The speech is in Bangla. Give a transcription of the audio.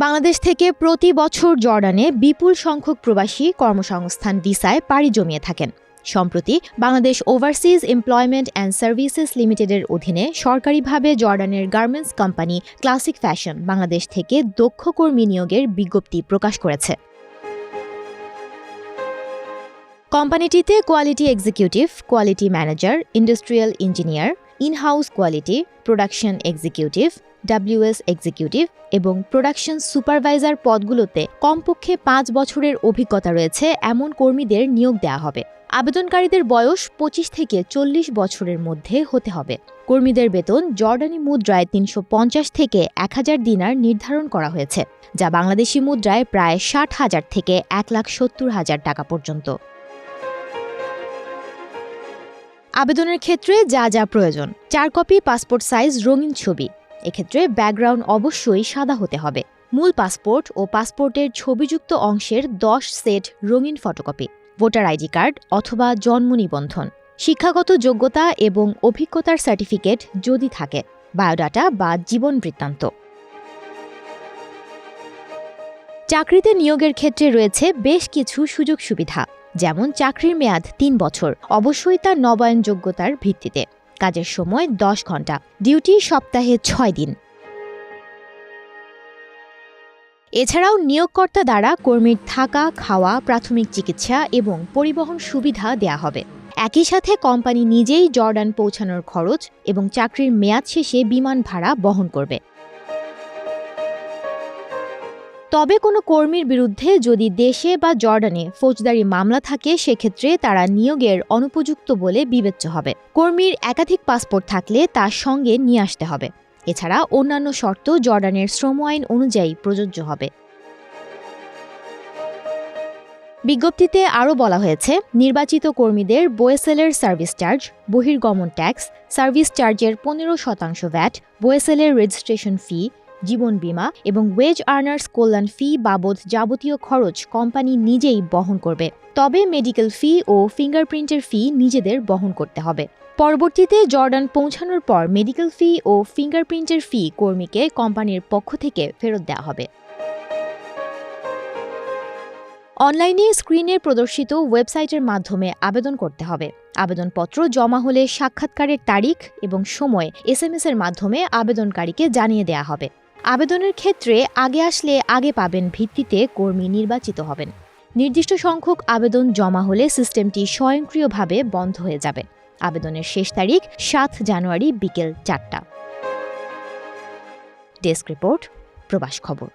বাংলাদেশ থেকে প্রতি বছর জর্ডানে বিপুল সংখ্যক প্রবাসী কর্মসংস্থান ভিসায় পাড়ি জমিয়ে থাকেন। সম্প্রতি Bangladesh overseas employment and services লিমিটেডের অধীনে সরকারিভাবে জর্ডানের garments company classic fashion Bangladesh থেকে দক্ষ কর্মী নিয়োগের বিজ্ঞপ্তি প্রকাশ করেছে। কোম্পানিটিতে quality executive, quality manager, industrial engineer, in house quality, production executive, WS executive এবং প্রোডাকশন সুপারভাইজার পদগুলোতে কমপক্ষে 5 বছরের অভিজ্ঞতা রয়েছে এমন কর্মীদের নিয়োগ দেওয়া হবে। আবেদনকারীদের বয়স 25 থেকে 40 বছরের মধ্যে হতে হবে। কর্মীদের বেতন জর্ডানি মুদ্রায় 350 থেকে 1000 দিনার নির্ধারণ করা হয়েছে, যা বাংলাদেশি মুদ্রায় প্রায় 60,000 থেকে 1,70,000 টাকা পর্যন্ত। আবেদনের ক্ষেত্রে যা যা প্রয়োজন: 4 কপি পাসপোর্ট সাইজ রঙিন ছবি। এক্ষেত্রে ব্যাকগ্রাউন্ড অবশ্যই সাদা হতে হবে। মূল পাসপোর্ট ও পাসপোর্টের ছবিযুক্ত অংশের 10 সেট রঙিন ফটোকপি। ভোটার আইডি কার্ড অথবা জন্ম নিবন্ধন। শিক্ষাগত যোগ্যতা এবং অভিজ্ঞতার সার্টিফিকেট যদি থাকে। বায়োডাটা বা জীবন বৃত্তান্ত। চাকরিতে নিয়োগের ক্ষেত্রে রয়েছে বেশ কিছু সুযোগ সুবিধা, যেমন চাকরির মেয়াদ 3 বছর, অবশ্যই তার নবায়নযোগ্যতার ভিত্তিতে। কাজের সময় 10 ঘন্টা, ডিউটি সপ্তাহে 6 দিন। এছাড়াও নিয়োগকর্তা দ্বারা কর্মীর থাকা, খাওয়া, প্রাথমিক চিকিৎসা এবং পরিবহন সুবিধা দেয়া হবে। একই সাথে কোম্পানি নিজেই জর্ডান পৌঁছানোর খরচ এবং চাকরির মেয়াদ শেষে বিমান ভাড়া বহন করবে। তবে কোনো কর্মীর বিরুদ্ধে যদি দেশে বা জর্ডানে ফৌজদারি মামলা থাকে, সেক্ষেত্রে তারা নিয়োগের অনুপযুক্ত বলে বিবেচ্য হবে। কর্মীর একাধিক পাসপোর্ট থাকলে তার সঙ্গে নিয়ে আসতে হবে। এছাড়া অন্যান্য শর্ত জর্ডানের শ্রম আইন অনুযায়ী প্রযোজ্য হবে। বিজ্ঞপ্তিতে আরও বলা হয়েছে, নির্বাচিত কর্মীদের বোয়েসেলের সার্ভিস চার্জ, বহির্গমন ট্যাক্স, সার্ভিস চার্জের 15% ভ্যাট, বোয়েসেলের রেজিস্ট্রেশন ফি, জীবন বীমা এবং ওয়েজ আর্নার্স কল্যাণ ফি বাবদ যাবতীয় খরচ কোম্পানি নিজেই বহন করবে। তবে মেডিকেল ফি ও ফিঙ্গারপ্রিন্টের ফি নিজেদের বহন করতে হবে। পরবর্তীতে জর্ডান পৌঁছানোর পর মেডিকেল ফি ও ফিঙ্গারপ্রিন্টের ফি কর্মীকে কোম্পানির পক্ষ থেকে ফেরত দেওয়া হবে। অনলাইনে স্ক্রিনে প্রদর্শিত ওয়েবসাইটের মাধ্যমে আবেদন করতে হবে। আবেদনপত্র জমা হলে সাক্ষাৎকারের তারিখ এবং সময় এসএমএস-এর মাধ্যমে আবেদনকারীকে জানিয়ে দেওয়া হবে। আবেদনের ক্ষেত্রে আগে আসলে আগে পাবেন ভিত্তিতে কর্মী নির্বাচিত হবেন। নির্দিষ্ট সংখ্যক আবেদন জমা হলে সিস্টেমটি স্বয়ংক্রিয়ভাবে বন্ধ হয়ে যাবে। আবেদনের শেষ তারিখ 7 জানুয়ারি বিকেল 4টা। ডেস্ক রিপোর্ট, প্রবাস খবর।